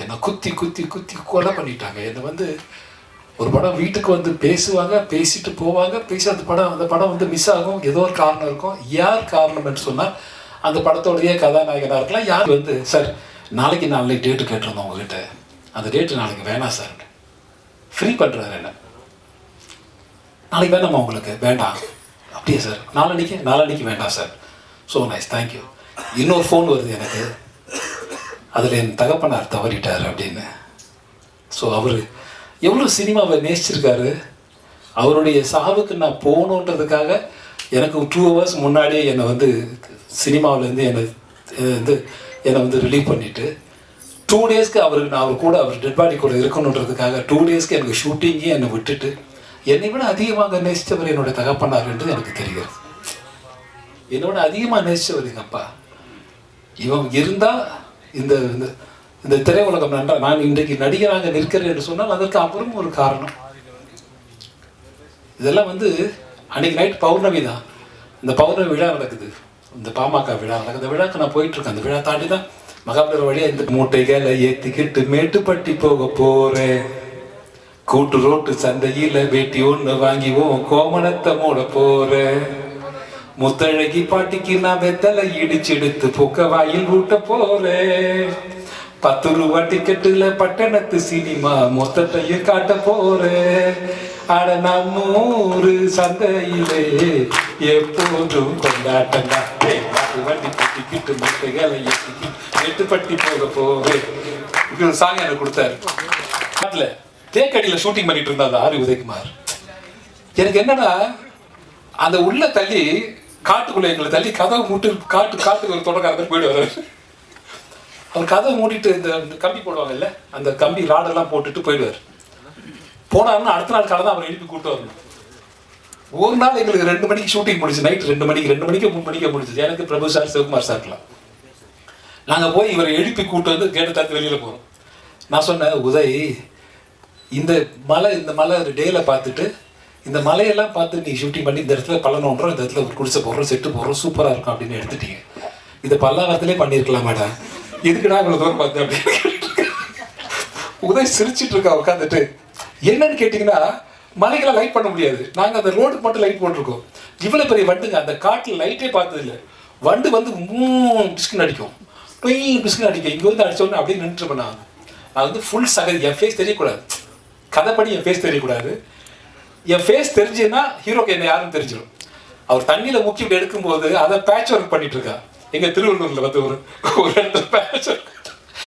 என்னை குத்தி குத்தி குத்தி கொலை பண்ணிட்டாங்க. என்னை வந்து ஒரு படம் வீட்டுக்கு வந்து பேசுவாங்க, பேசிட்டு போவாங்க, பேசி அந்த படம் வந்து மிஸ் ஆகும். ஏதோ ஒரு காரணம் இருக்கும். யார் காரணம்னு சொன்னால் அந்த படத்தோடைய கதாநாயகனாக இருக்கலாம். யார் வந்து சார் நாளைக்கு டேட்டு கேட்டிருந்தோம் உங்ககிட்ட, அந்த டேட்டு நாளைக்கு வேணாம் சார், ஃப்ரீ பண்ணுறாரு என்ன, நாளைக்கு வேணாமா உங்களுக்கு, வேண்டாம் அப்படியே சார், நாளான்னைக்கு வேண்டாம் சார். So nice, thank you. இன்னொரு ஃபோன் வருது எனக்கு, அதில் என் தகப்பனார் தவறிட்டார் அப்படின்னு. ஸோ அவர் எவ்வளோ சினிமாவை நேசிச்சிருக்காரு. அவருடைய சாவுக்கு நான் போகணுன்றதுக்காக எனக்கு 2 hours முன்னாடியே என்னை வந்து சினிமாவிலேருந்து என்னை வந்து ரிலீவ் பண்ணிவிட்டு 2 daysக்கு அவர் டெட் பாடி கூட இருக்கணுன்றதுக்காக 2 daysக்கு எனக்கு ஷூட்டிங்கே என்னை விட்டுட்டு என்னை விட அதிகமாக நேசித்தவர் என்னுடைய தகப்பனார் என்று எனக்கு தெரிகிறது. என்னோட அதிகமாக நேசித்தவர் எங்கள் அப்பா. இவன் இருந்தால் இந்த இந்த திரையுலகம் நன்றா, நான் இன்றைக்கு நடிகராக நிற்கிறேன் என்று சொன்னால் அதற்கு அப்புறம் ஒரு காரணம். இதெல்லாம் வந்து அன்றைக்கி நைட் பௌர்ணமி தான். இந்த பௌர்ணமி விழா நடக்குது, இந்த பாமக விழா நடக்குது. அந்த விழாக்கு நான் போயிட்டுருக்கேன். அந்த விழா தாண்டி தான் மகாபலிபுரம் வழியாக இந்த மூட்டைகளை ஏற்றிக்கிட்டு மேட்டுப்பட்டி போக போகிறேன். கூட்டு ரோட்டு சந்தையில் வேட்டி ஒன்று வாங்கிவோம், கோமணத்தை மூட போகிறேன். முத்தழகி பாட்டிக்கு நான் வெத்தலை இடிச்செடுத்து பொக்க வாயில் ஊட்ட போறேன். 10 ரூபா டிக்கெட்டுல பட்டணத்து சினிமா மொத்தத்தையும் காட்ட போறேன். ஆட நம்மூரு சந்தையிலே எப்போதும் கொண்டாட்டண்டா. வண்டி கட்டிக்கிட்டு முட்டைகளை எட்டுப்பட்டி போக போறேன். இப்படி ஒரு சாங் எனக்கு கொடுத்தாரு. காட்டுல தேக்கடியில ஷூட்டிங் பண்ணிட்டு இருந்தா ஆர் உதயகுமார். எனக்கு என்னன்னா, அந்த உள்ள தள்ளி காட்டுக்குள்ள எங்களை தள்ளி கதவை மூட்டு காட்டுக்கு ஒரு தொடக்காரர் போயிடுவார். அவர் கதவை மூடிட்டு இந்த கம்பி போடுவாங்கல்ல, அந்த கம்பி ராடெல்லாம் போட்டுட்டு போயிடுவார். போனாருன்னா அடுத்த நாள் காலை தான் அவர் எழுப்பி கூப்பிட்டு வரணும். ஒரு நாள் எங்களுக்கு 2 மணிக்கு ஷூட்டிங் முடிச்சு, நைட் 2 மணிக்கு 3 மணிக்கு முடிச்சது. எனக்கு பிரபு சார், சிவகுமார் சார்லாம். நாங்கள் போய் இவரை எழுப்பி கூப்பிட்டு வந்து கேட்டு தாத்து வெளியில் போகிறோம். நான் சொன்னேன், உதய் இந்த மலை டேல பார்த்துட்டு இந்த மலையெல்லாம் பார்த்து நீ ஷூட்டிங் பண்ணி இந்த இடத்துல பள்ளனோன்றோம், இந்த இடத்துல ஒரு குடிசை போடுறோம், செட்டு போடுறோம், சூப்பராக இருக்கும் அப்படின்னு எடுத்துட்டீங்க. இதை பல்லாவரத்துலேயே பண்ணியிருக்கலாம் மேடம், எதுக்குடா இவ்வளோ தூரம் பார்த்து அப்படின்னு உதய் சிரிச்சிட்டு இருக்கா உட்காந்துட்டு. என்னன்னு கேட்டிங்கன்னா, மலைக்கெல்லாம் லைட் பண்ண முடியாது, நாங்கள் அந்த ரோடுக்கு மட்டும் லைட் போட்டிருக்கோம். இவ்வளோ பெரிய வண்டுங்க, அந்த காட்டில் லைட்டே பார்த்தது இல்லை. வண்டு வந்து பிஸ்குன்னு அடிக்கும், பிஸ்குன்னு அடிக்கும். இங்கே வந்து அடிச்சோன்னு அப்படியே நின்றுட்டு பண்ணாங்க. நான் வந்து ஃபுல் சகதி, என் ஃபேஸ் தெரியக்கூடாது, கதைப்படி என் ஃபேஸ் தெரியக்கூடாது. என் ஃபேஸ் தெரிஞ்சுன்னா ஹீரோக்கு என்ன யாருன்னு தெரிஞ்சிடும். அவர் தண்ணியில் முக்கி எடுக்கும்போது அதை பேட்ச் ஒர்க் பண்ணிட்டு இருக்கா. எங்கள் திருவள்ளூரில் வந்து ஒரு இடத்துல பேட்ச் ஒர்க்